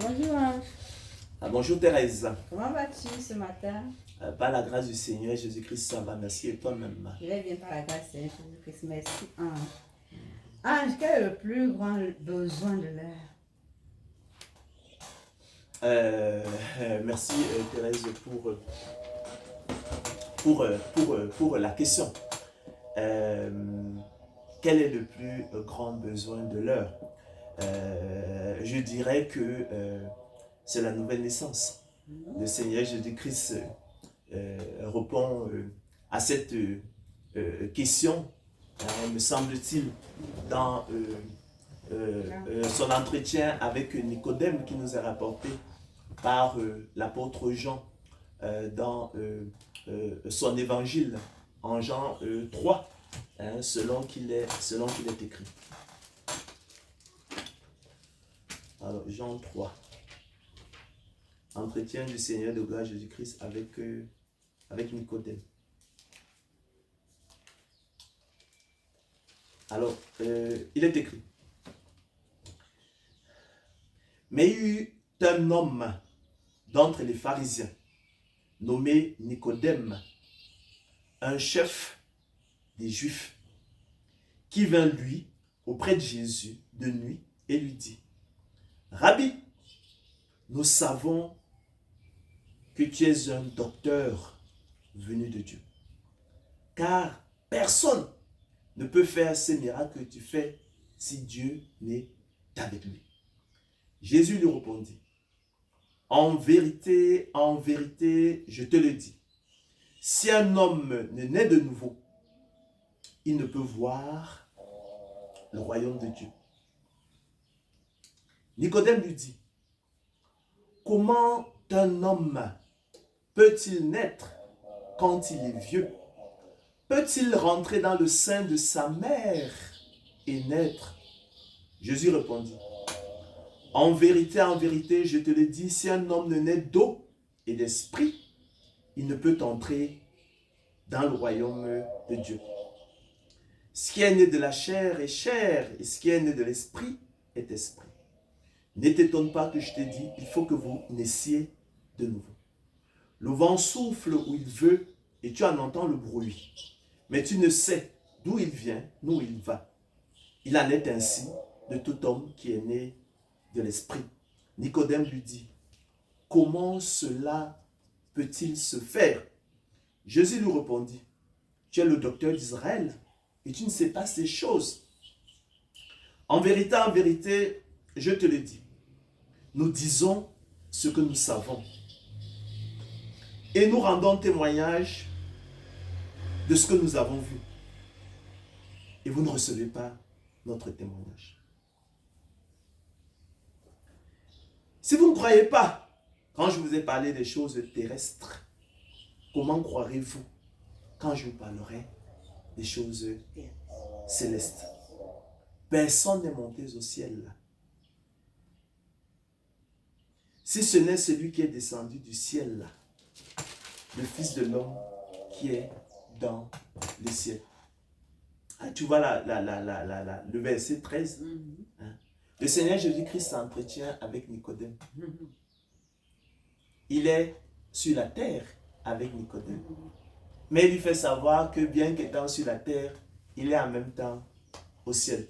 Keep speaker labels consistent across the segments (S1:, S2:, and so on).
S1: Bonjour Ange.
S2: Bonjour Thérèse.
S1: Comment vas-tu ce matin?
S2: Par la grâce du Seigneur Jésus-Christ, ça va, merci. Et toi-même?
S1: Je vais bien par la grâce du Seigneur Jésus-Christ. Merci Ange. Ange, quel est le plus grand besoin de l'heure?
S2: Merci Thérèse pour la question. Quel est le plus grand besoin de l'heure? Je dirais que c'est la nouvelle naissance. Le Seigneur Jésus-Christ répond à cette question, me semble-t-il, dans son entretien avec Nicodème qui nous est rapporté par l'apôtre Jean dans son évangile en Jean 3, selon qu'il est écrit. Alors, Jean 3. Entretien du Seigneur de gloire Jésus-Christ avec Nicodème. Alors, il est écrit. Mais il y eut un homme d'entre les pharisiens, nommé Nicodème, un chef des Juifs, qui vint lui auprès de Jésus de nuit et lui dit, Rabbi, nous savons que tu es un docteur venu de Dieu, car personne ne peut faire ces miracles que tu fais si Dieu n'est avec lui. Jésus lui répondit, en vérité, je te le dis, si un homme ne naît de nouveau, il ne peut voir le royaume de Dieu. Nicodème lui dit, comment un homme peut-il naître quand il est vieux? Peut-il rentrer dans le sein de sa mère et naître? Jésus répondit, en vérité, je te le dis, si un homme ne naît d'eau et d'esprit, il ne peut entrer dans le royaume de Dieu. Ce qui est né de la chair est chair, et ce qui est né de l'esprit est esprit. Ne t'étonne pas que je te dis, il faut que vous naissiez de nouveau. Le vent souffle où il veut, et tu en entends le bruit. Mais tu ne sais d'où il vient, d'où il va. Il en est ainsi de tout homme qui est né de l'esprit. Nicodème lui dit, comment cela peut-il se faire? Jésus lui répondit, tu es le docteur d'Israël et tu ne sais pas ces choses. En vérité, je te le dis, nous disons ce que nous savons et nous rendons témoignage de ce que nous avons vu. Et vous ne recevez pas notre témoignage. Si vous ne croyez pas, quand je vous ai parlé des choses terrestres, comment croirez-vous quand je vous parlerai des choses célestes? Personne n'est monté au ciel. Si ce n'est celui qui est descendu du ciel, le Fils de l'homme qui est dans le ciel. Tu vois le verset 13. Hein? Le Seigneur Jésus-Christ s'entretient avec Nicodème. Il est sur la terre avec Nicodème. Mais il lui fait savoir que bien qu'étant sur la terre, il est en même temps au ciel.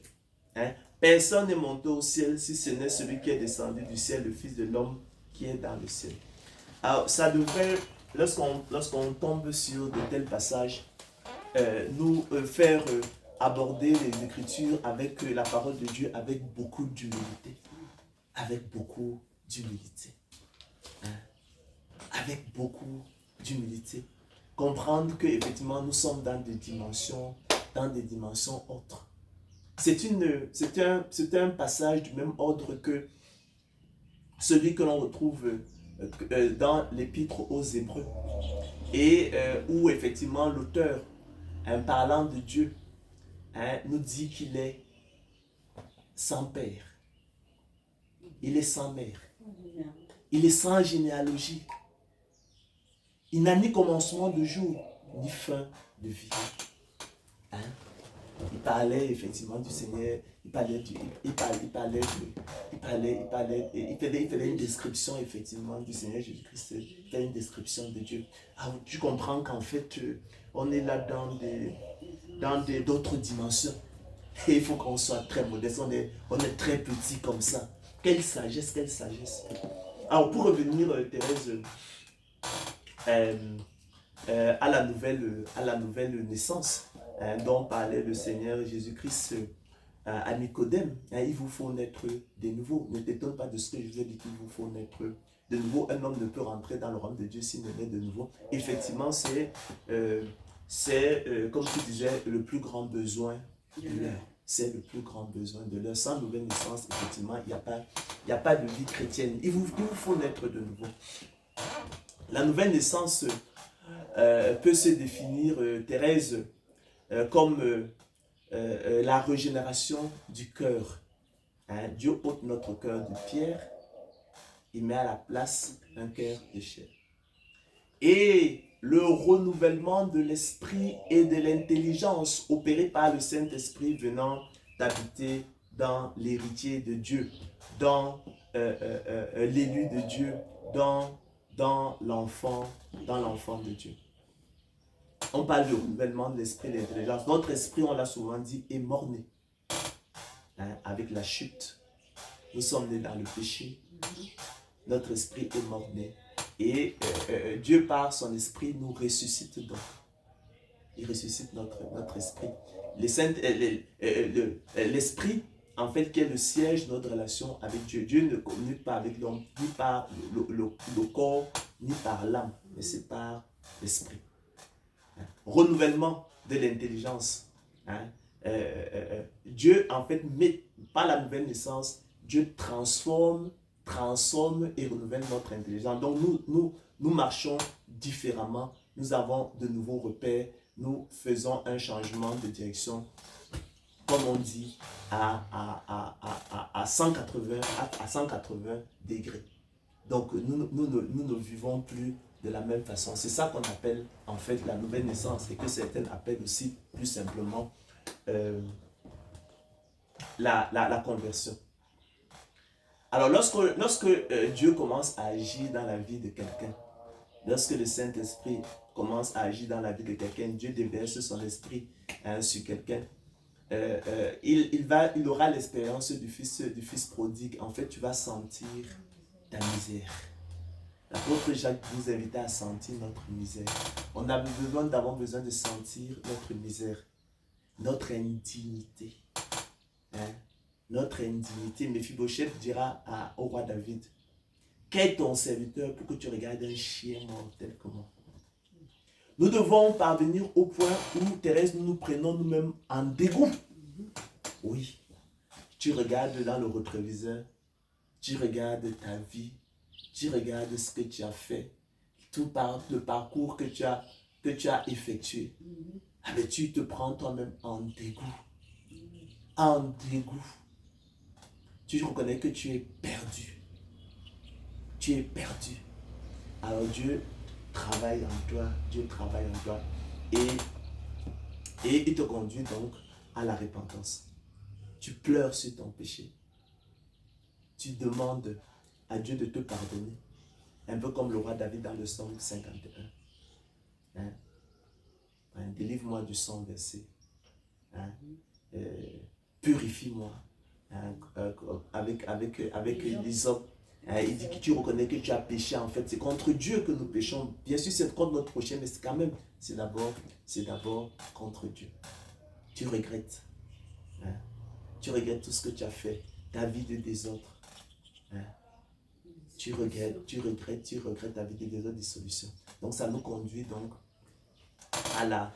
S2: Hein? Personne n'est monté au ciel si ce n'est celui qui est descendu du ciel, le Fils de l'homme qui est dans le ciel. Alors, ça devrait, lorsqu'on tombe sur de tels passages, nous faire aborder les Écritures avec la parole de Dieu avec beaucoup d'humilité. Avec beaucoup d'humilité. Hein? Avec beaucoup d'humilité. Comprendre qu'effectivement, nous sommes dans des dimensions autres. C'est un passage du même ordre que celui que l'on retrouve dans l'épître aux Hébreux et où effectivement l'auteur, parlant de Dieu, nous dit qu'il est sans père, il est sans mère, il est sans généalogie, il n'a ni commencement de jour, ni fin de vie. il parlait effectivement du Seigneur, il faisait une description effectivement du Seigneur Jésus-Christ, il faisait une description de Dieu. Alors, tu comprends qu'en fait, on est là dans d'autres dimensions. Et il faut qu'on soit très modeste, on est très petit comme ça. Quelle sagesse, quelle sagesse. Alors, pour revenir, Thérèse, à la nouvelle naissance dont parlait le Seigneur Jésus-Christ à Nicodème, il vous faut naître de nouveau. Ne t'étonne pas de ce que je vous ai dit, qu'il vous faut naître de nouveau. Un homme ne peut rentrer dans le royaume de Dieu s'il ne naît de nouveau. Effectivement, c'est comme tu disais, le plus grand besoin de l'heure. C'est le plus grand besoin de l'heure. Sans nouvelle naissance, effectivement, il n'y a pas de vie chrétienne. Il vous faut naître de nouveau. La nouvelle naissance peut se définir, Thérèse, comme la régénération du cœur. Dieu ôte notre cœur de pierre, il met à la place un cœur de chair. Et le renouvellement de l'esprit et de l'intelligence opéré par le Saint-Esprit venant d'habiter dans l'héritier de Dieu, dans l'élu de Dieu, dans l'enfant de Dieu. On parle de renouvellement de l'esprit et de l'intelligence. Notre esprit, on l'a souvent dit, est mort-né. Avec la chute, nous sommes nés dans le péché. Notre esprit est mort-né. Et Dieu, par son esprit, nous ressuscite donc. Il ressuscite notre esprit. L'esprit, en fait, qui est le siège de notre relation avec Dieu. Dieu ne communique pas avec l'homme, ni par le corps, ni par l'âme, mais c'est par l'esprit. Renouvellement de l'intelligence. Dieu, en fait, par la nouvelle naissance, Dieu transforme et renouvelle notre intelligence. Donc, nous marchons différemment. Nous avons de nouveaux repères. Nous faisons un changement de direction, comme on dit, à 180 degrés. Donc, nous ne vivons plus de la même façon. C'est ça qu'on appelle, en fait, la nouvelle naissance, et que certains appellent aussi, plus simplement, la conversion. Alors, lorsque Dieu commence à agir dans la vie de quelqu'un, lorsque le Saint-Esprit commence à agir dans la vie de quelqu'un, Dieu déverse son esprit sur quelqu'un, il aura l'expérience du fils prodigue. En fait, tu vas sentir ta misère. L'apôtre Jacques nous invitait à sentir notre misère. On a besoin de sentir notre misère, notre indignité. Notre indignité. Mephibosheth dira au roi David, qu'est ton serviteur pour que tu regardes un chien mortel comme moi? Nous devons parvenir au point où, Thérèse, nous nous prenons nous-mêmes en dégoût. Oui, tu regardes dans le rétroviseur, tu regardes ta vie, tu regardes ce que tu as fait, tout le parcours que tu as effectué. Mais tu te prends toi-même en dégoût. En dégoût. Tu reconnais que tu es perdu. Tu es perdu. Alors Dieu travaille en toi. Dieu travaille en toi. Et il te conduit donc à la repentance. Tu pleures sur ton péché. Tu demandes à Dieu de te pardonner. Un peu comme le roi David dans le psaume 51. Délivre-moi du sang versé. Purifie-moi avec l'hysope. Il dit que tu reconnais que tu as péché. En fait, c'est contre Dieu que nous péchons. Bien sûr, c'est contre notre prochain, mais c'est quand même, c'est d'abord contre Dieu. Tu regrettes. Tu regrettes tout ce que tu as fait. Ta vie de désordre. Tu regrettes ta vie de désordre, dissolution. Donc, ça nous conduit donc à la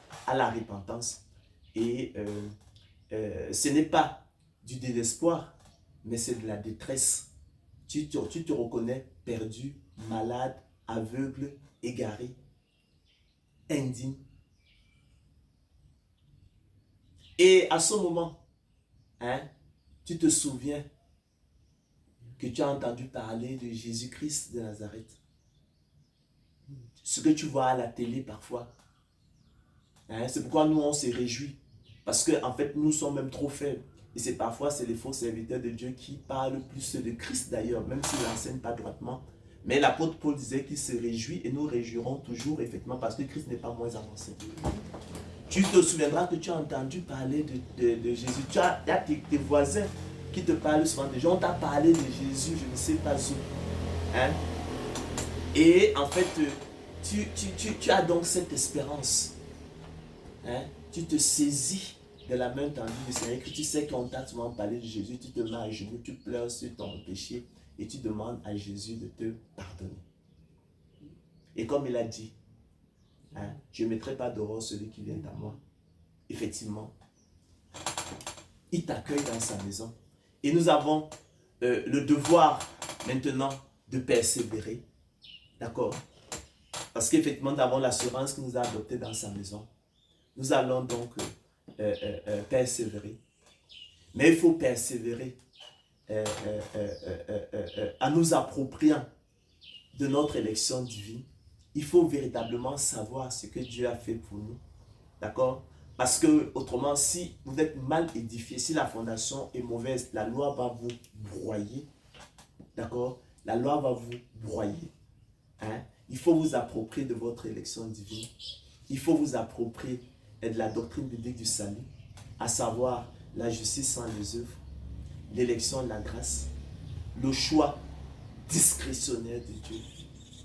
S2: repentance. Et ce n'est pas du désespoir, mais c'est de la détresse. Tu te reconnais perdu, malade, aveugle, égaré, indigne. Et à ce moment, tu te souviens que tu as entendu parler de Jésus-Christ de Nazareth. Ce que tu vois à la télé parfois. C'est pourquoi nous, on se réjouit Parce que en fait, nous sommes même trop faibles. Et c'est parfois, c'est les faux serviteurs de Dieu qui parlent plus de Christ d'ailleurs, même s'ils n'enseignent pas droitement. Mais l'apôtre Paul disait qu'il se réjouit et nous réjouirons toujours, effectivement, parce que Christ n'est pas moins avancé. Tu te souviendras que tu as entendu parler de Jésus. Tu as tes voisins qui te parlent souvent de Jésus. On t'a parlé de Jésus, je ne sais pas où. Hein? Et en fait, tu as donc cette espérance. Hein? Tu te saisis de la main tendue du Seigneur, que tu sais qu'on t'a souvent parlé de Jésus, tu te mets à genoux, tu pleures sur ton péché et tu demandes à Jésus de te pardonner. Et comme il a dit, hein, je ne mettrai pas dehors celui qui vient à moi. Effectivement, il t'accueille dans sa maison. Et nous avons le devoir maintenant de persévérer. D'accord? Parce qu'effectivement, nous avons l'assurance qu'il nous a adoptés dans sa maison. Nous allons donc persévérer. Mais il faut persévérer en nous appropriant de notre élection divine. Il faut véritablement savoir ce que Dieu a fait pour nous. D'accord? Parce que autrement, si vous êtes mal édifié, si la fondation est mauvaise, la loi va vous broyer. D'accord? La loi va vous broyer. Hein? Il faut vous approprier de votre élection divine. Il faut vous approprier de la doctrine biblique du salut, à savoir la justice sans les œuvres, l'élection de la grâce, le choix discrétionnaire de Dieu,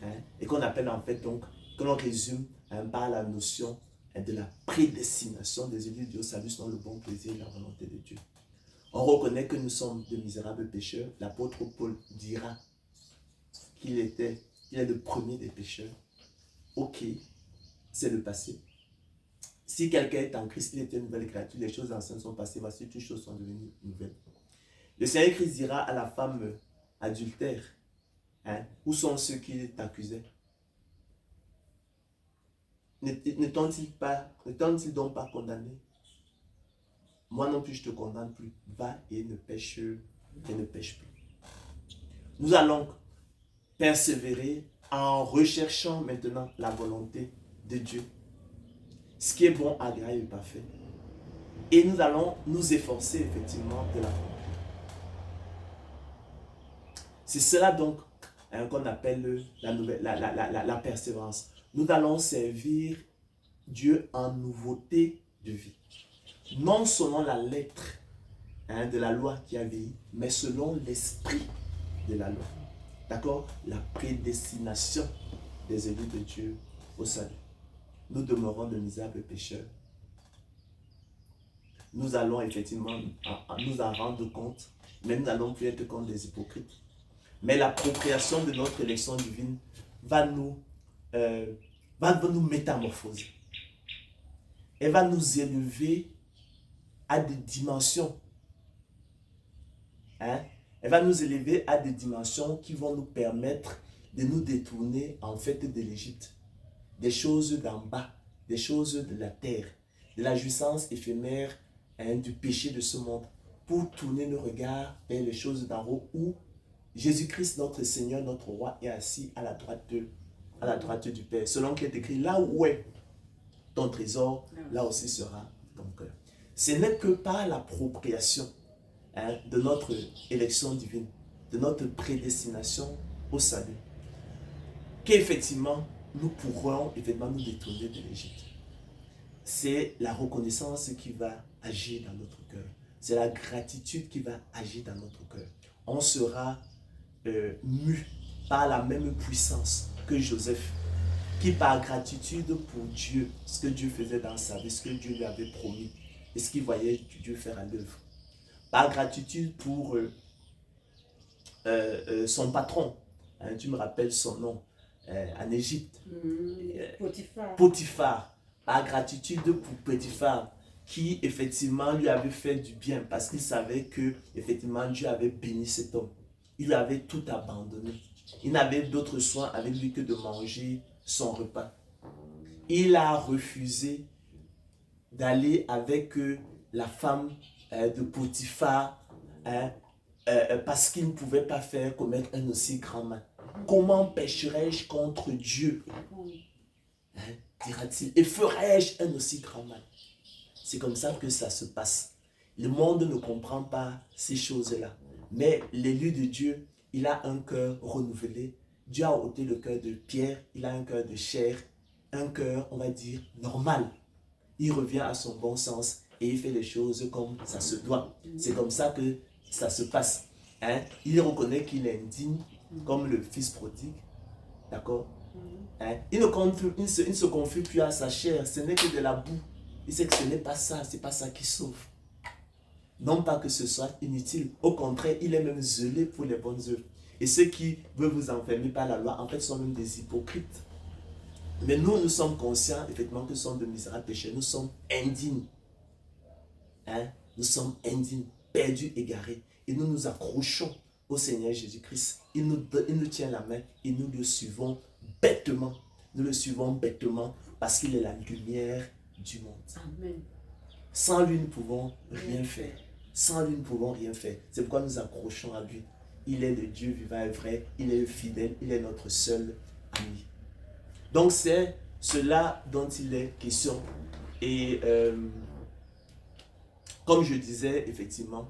S2: hein, et qu'on appelle en fait donc, que l'on résume par la notion de la prédestination des élus de Dieu au salut selon le bon plaisir et la volonté de Dieu. On reconnaît que nous sommes de misérables pécheurs. L'apôtre Paul dira qu'il est le premier des pécheurs. Ok, c'est le passé. Si quelqu'un est en Christ, il était une nouvelle créature, les choses anciennes sont passées, voici toutes choses sont devenues nouvelles. Le Seigneur Christ dira à la femme adultère, hein, où sont ceux qui t'accusaient? Ne t'ont-ils donc pas condamné? Moi non plus, je ne te condamne plus. Va et ne pêche plus. Nous allons persévérer en recherchant maintenant la volonté de Dieu. Ce qui est bon, agréable et parfait. Et nous allons nous efforcer effectivement de l'accomplir. C'est cela donc hein, qu'on appelle la persévérance. Nous allons servir Dieu en nouveauté de vie. Non selon la lettre hein, de la loi qui a vieilli, mais selon l'esprit de la loi. D'accord? La prédestination des élus de Dieu au salut. Nous demeurons de misérables pécheurs. Nous allons effectivement nous en rendre compte, mais nous n'allons plus être comme des hypocrites. Mais l'appropriation de notre élection divine va nous métamorphoser. Elle va nous élever à des dimensions. Hein? Elle va nous élever à des dimensions qui vont nous permettre de nous détourner en fait de l'Égypte. Des choses d'en bas, des choses de la terre, de la jouissance éphémère hein, du péché de ce monde, pour tourner le regard vers les choses d'en haut où Jésus-Christ, notre Seigneur, notre Roi, est assis à la droite du Père. Selon qu'il est écrit, là où est ton trésor, là aussi sera ton cœur. Ce n'est que par l'appropriation hein, de notre élection divine, de notre prédestination au salut, qu'effectivement, nous pourrons effectivement nous détourner de l'Égypte. C'est la reconnaissance qui va agir dans notre cœur. C'est la gratitude qui va agir dans notre cœur. On sera mu par la même puissance que Joseph, qui par gratitude pour Dieu, ce que Dieu faisait dans sa vie, ce que Dieu lui avait promis, et ce qu'il voyait Dieu faire à l'œuvre. Par gratitude pour son patron, hein, tu me rappelles son nom, en Égypte. Potiphar. Par gratitude pour Potiphar, qui effectivement lui avait fait du bien, parce qu'il savait que effectivement Dieu avait béni cet homme. Il lui avait tout abandonné. Il n'avait d'autre soin avec lui que de manger son repas. Il a refusé d'aller avec la femme de Potiphar parce qu'il ne pouvait pas faire commettre un aussi grand mal. Comment pécherais-je contre Dieu, hein, dira-t-il, et ferais-je un aussi grand mal? C'est comme ça que ça se passe. Le monde ne comprend pas ces choses-là. Mais l'élu de Dieu, il a un cœur renouvelé. Dieu a ôté le cœur de pierre, il a un cœur de chair, un cœur, on va dire, normal. Il revient à son bon sens et il fait les choses comme ça se doit. C'est comme ça que ça se passe. Hein? Il reconnaît qu'il est indigne, comme le fils prodigue. D'accord? Hein? Il ne se confie plus à sa chair, ce n'est que de la boue. Il sait que ce n'est pas ça, c'est pas ça qui sauve. Non pas que ce soit inutile, au contraire, il est même zélé pour les bonnes œuvres. Et ceux qui veulent vous enfermer par la loi, en fait, sont même des hypocrites. Mais nous sommes conscients, effectivement, que nous sommes de misérables pécheurs. Nous sommes indignes. Hein? Nous sommes indignes, perdus, égarés. Et nous nous accrochons au Seigneur Jésus-Christ. Il nous tient la main et nous le suivons bêtement. Nous le suivons bêtement parce qu'il est la lumière du monde.
S1: Amen.
S2: Sans lui, nous ne pouvons rien faire. Sans lui, nous ne pouvons rien faire. C'est pourquoi nous accrochons à lui. Il est le Dieu vivant et vrai. Il est fidèle. Il est notre seul ami. Donc, c'est cela dont il est question. Et comme je disais, effectivement,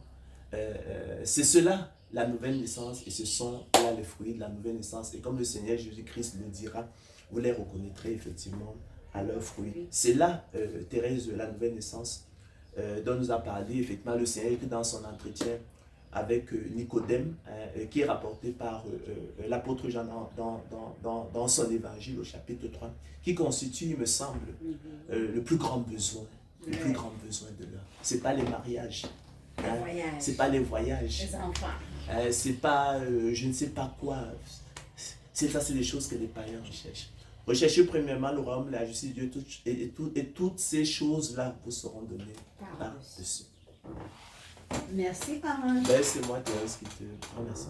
S2: c'est cela, la nouvelle naissance. Et ce sont là les fruits de la nouvelle naissance. Et comme le Seigneur Jésus-Christ le dira, vous les reconnaîtrez effectivement à leurs fruits. C'est là, Thérèse, de la nouvelle naissance dont nous a parlé effectivement le Seigneur dans son entretien avec Nicodème, qui est rapporté par l'apôtre Jean dans son évangile au chapitre 3, qui constitue, il me semble, le plus grand besoin. Le plus grand besoin de l'homme. Ce n'est pas les mariages. Hein? Ce n'est pas les voyages.
S1: Les enfants.
S2: C'est pas je ne sais pas quoi. C'est des choses que les païens recherchent. Recherchez premièrement le royaume, la justice de Dieu, et toutes ces choses-là vous seront données par-dessus.
S1: Merci, Ange.
S2: C'est moi, Thérèse, qui te remercie.